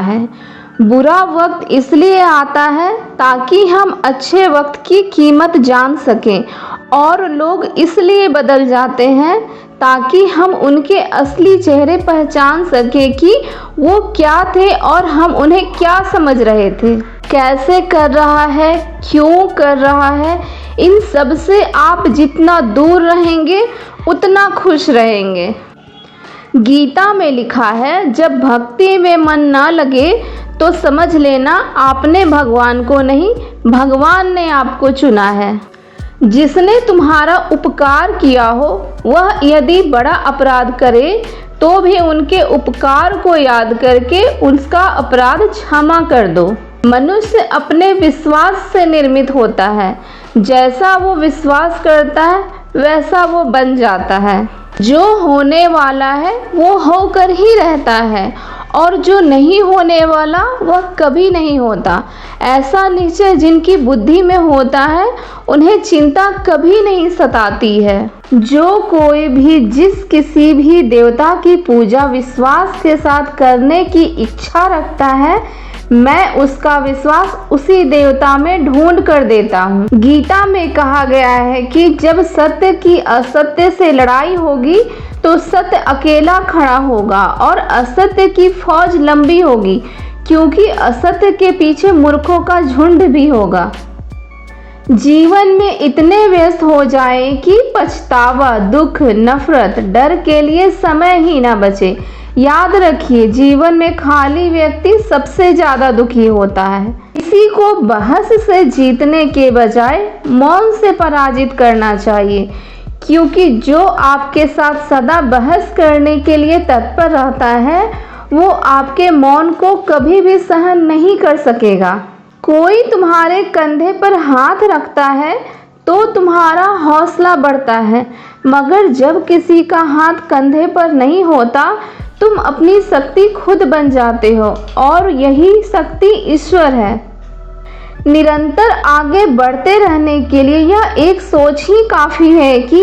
है, बुरा वक्त इसलिए आता है ताकि हम अच्छे वक्त की कीमत जान सकें, और लोग इसलिए बदल जाते हैं ताकि हम उनके असली चेहरे पहचान सकें कि वो क्या थे और हम उन्हें क्या समझ रहे थे। कैसे कर रहा है, क्यों कर रहा है, इन सब से आप जितना दूर रहेंगे उतना खुश रहेंगे। गीता में लिखा है, जब भक्ति में मन ना लगे तो समझ लेना आपने भगवान को नहीं, भगवान ने आपको चुना है। जिसने तुम्हारा उपकार किया हो वह यदि बड़ा अपराध करे तो भी उनके उपकार को याद करके उसका अपराध क्षमा कर दो। मनुष्य अपने विश्वास से निर्मित होता है, जैसा वो विश्वास करता है वैसा वो बन जाता है। जो होने वाला है वो होकर ही रहता है, और जो नहीं होने वाला वह कभी नहीं होता। ऐसा निश्चय जिनकी बुद्धि में होता है उन्हें चिंता कभी नहीं सताती है। जो कोई भी जिस किसी भी देवता की पूजा विश्वास के साथ करने की इच्छा रखता है, मैं उसका विश्वास उसी देवता में ढूंढ कर देता हूँ। गीता में कहा गया है कि जब सत्य की असत्य से लड़ाई होगी तो सत्य अकेला खड़ा होगा और असत्य की फौज लंबी होगी, क्योंकि असत्य के पीछे मूर्खों का झुंड भी होगा। जीवन में इतने व्यस्त हो जाएं कि पछतावा, दुख, नफरत, डर के लिए समय ही ना बचे। याद रखिए, जीवन में खाली व्यक्ति सबसे ज्यादा दुखी होता है। किसी को बहस से जीतने के बजाय मौन से पराजित करना चाहिए, क्योंकि जो आपके साथ सदा बहस करने के लिए तत्पर रहता है वो आपके मौन को कभी भी सहन नहीं कर सकेगा। कोई तुम्हारे कंधे पर हाथ रखता है तो तुम्हारा हौसला बढ़ता है, मगर जब किसी का हाथ कंधे पर नहीं होता तुम अपनी शक्ति खुद बन जाते हो, और यही शक्ति ईश्वर है। निरंतर आगे बढ़ते रहने के लिए यह एक सोच ही काफ़ी है कि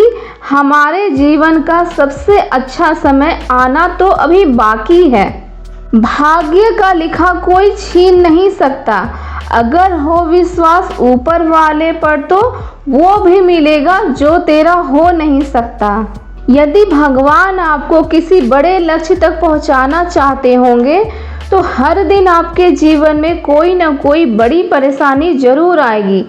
हमारे जीवन का सबसे अच्छा समय आना तो अभी बाकी है। भाग्य का लिखा कोई छीन नहीं सकता। अगर हो विश्वास ऊपर वाले पर तो वो भी मिलेगा जो तेरा हो नहीं सकता। यदि भगवान आपको किसी बड़े लक्ष्य तक पहुंचाना चाहते होंगे तो हर दिन आपके जीवन में कोई ना कोई बड़ी परेशानी जरूर आएगी,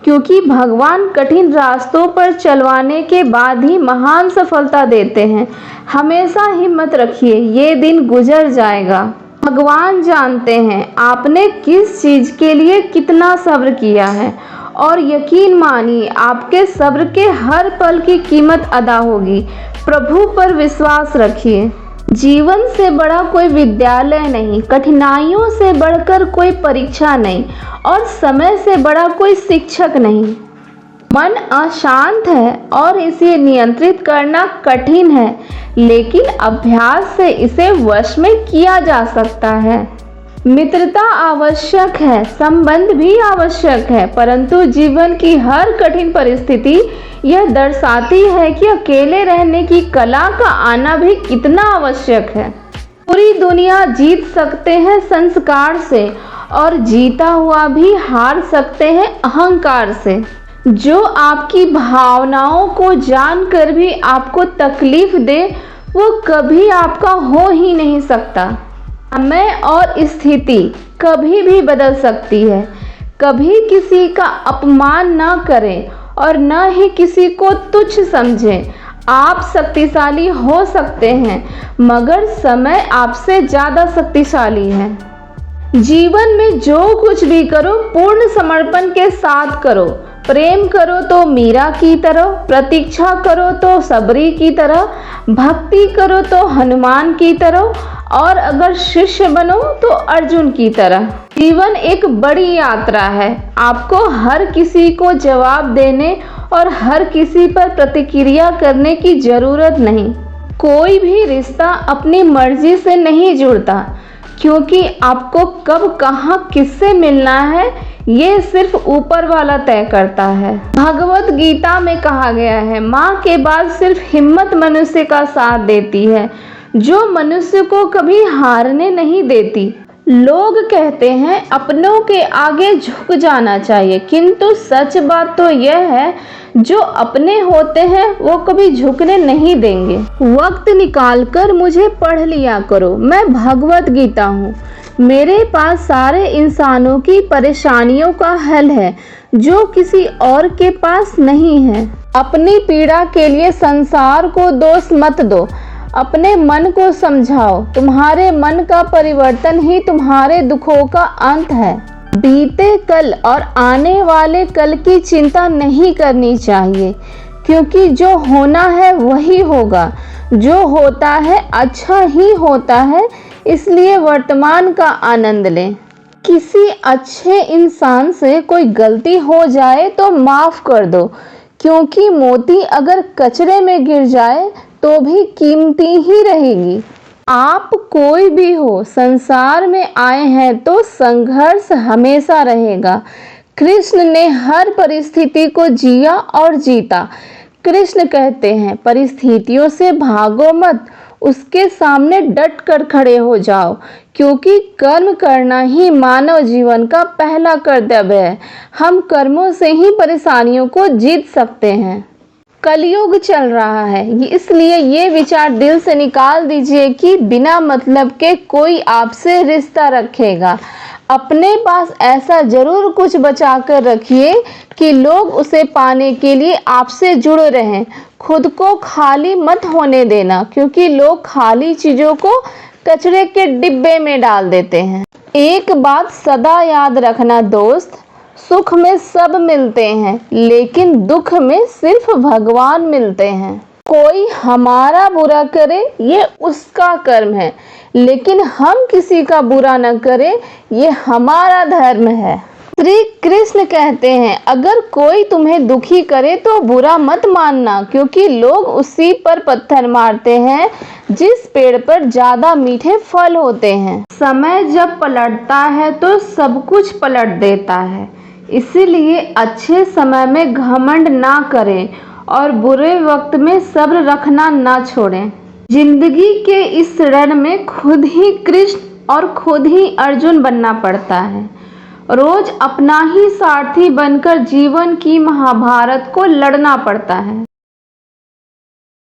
क्योंकि भगवान कठिन रास्तों पर चलवाने के बाद ही महान सफलता देते हैं। हमेशा हिम्मत रखिए, ये दिन गुजर जाएगा। भगवान जानते हैं आपने किस चीज़ के लिए कितना सब्र किया है, और यकीन मानिए आपके सब्र के हर पल की कीमत अदा होगी। प्रभु पर विश्वास रखिए। जीवन से बड़ा कोई विद्यालय नहीं, कठिनाइयों से बढ़कर कोई परीक्षा नहीं, और समय से बड़ा कोई शिक्षक नहीं। मन अशांत है और इसे नियंत्रित करना कठिन है, लेकिन अभ्यास से इसे वश में किया जा सकता है। मित्रता आवश्यक है, संबंध भी आवश्यक है, परंतु जीवन की हर कठिन परिस्थिति यह दर्शाती है कि अकेले रहने की कला का आना भी कितना आवश्यक है। पूरी दुनिया जीत सकते हैं संस्कार से, और जीता हुआ भी हार सकते हैं अहंकार से। जो आपकी भावनाओं को जानकर भी आपको तकलीफ दे वो कभी आपका हो ही नहीं सकता। समय और स्थिति कभी भी बदल सकती है। कभी किसी का अपमान न करें और न ही किसी को तुच्छ समझें। आप शक्तिशाली हो सकते हैं, मगर समय आपसे ज़्यादा शक्तिशाली है। जीवन में जो कुछ भी करो पूर्ण समर्पण के साथ करो। प्रेम करो तो मीरा की तरह, प्रतीक्षा करो तो सबरी की तरह, भक्ति करो तो हनुमान की तरह, और अगर शिष्य बनो तो अर्जुन की तरह। जीवन एक बड़ी यात्रा है। आपको हर किसी को जवाब देने और हर किसी पर प्रतिक्रिया करने की जरूरत नहीं। कोई भी रिश्ता अपनी मर्जी से नहीं जुड़ता, क्योंकि आपको कब कहाँ किससे मिलना है ये सिर्फ ऊपर वाला तय करता है। भगवत गीता में कहा गया है, माँ के बाद सिर्फ हिम्मत मनुष्य का साथ देती है, जो मनुष्य को कभी हारने नहीं देती। लोग कहते हैं अपनों के आगे झुक जाना चाहिए, किंतु सच बात तो यह है जो अपने होते हैं वो कभी झुकने नहीं देंगे। वक्त निकालकर मुझे पढ़ लिया करो, मैं भगवत गीता हूँ। मेरे पास सारे इंसानों की परेशानियों का हल है जो किसी और के पास नहीं है। अपनी पीड़ा के लिए संसार को दोष मत दो, अपने मन को समझाओ। तुम्हारे मन का परिवर्तन ही तुम्हारे दुखों का अंत है। बीते कल और आने वाले कल की चिंता नहीं करनी चाहिए, क्योंकि जो होना है वही होगा। जो होता है अच्छा ही होता है, इसलिए वर्तमान का आनंद लें। किसी अच्छे इंसान से कोई गलती हो जाए तो माफ़ कर दो, क्योंकि मोती अगर कचरे में गिर जाए तो भी कीमती ही रहेगी। आप कोई भी हो, संसार में आए हैं तो संघर्ष हमेशा रहेगा। कृष्ण ने हर परिस्थिति को जिया और जीता। कृष्ण कहते हैं परिस्थितियों से भागो मत, उसके सामने डट कर खड़े हो जाओ, क्योंकि कर्म करना ही मानव जीवन का पहला कर्तव्य है। हम कर्मों से ही परेशानियों को जीत सकते हैं। कलयुग चल रहा है, इसलिए ये विचार दिल से निकाल दीजिए कि बिना मतलब के कोई आपसे रिश्ता रखेगा। अपने पास ऐसा जरूर कुछ बचा कर रखिए कि लोग उसे पाने के लिए आपसे जुड़ रहें। खुद को खाली मत होने देना, क्योंकि लोग खाली चीज़ों को कचरे के डिब्बे में डाल देते हैं। एक बात सदा याद रखना दोस्त, सुख में सब मिलते हैं, लेकिन दुख में सिर्फ भगवान मिलते हैं। कोई हमारा बुरा करे ये उसका कर्म है, लेकिन हम किसी का बुरा न करें ये हमारा धर्म है। श्री कृष्ण कहते हैं अगर कोई तुम्हें दुखी करे तो बुरा मत मानना, क्योंकि लोग उसी पर पत्थर मारते हैं जिस पेड़ पर ज्यादा मीठे फल होते हैं। समय जब पलटता है तो सब कुछ पलट देता है, इसीलिए अच्छे समय में घमंड ना करें और बुरे वक्त में सब्र रखना ना छोड़ें। जिंदगी के इस रण में खुद ही कृष्ण और खुद ही अर्जुन बनना पड़ता है। रोज अपना ही सारथी बनकर जीवन की महाभारत को लड़ना पड़ता है।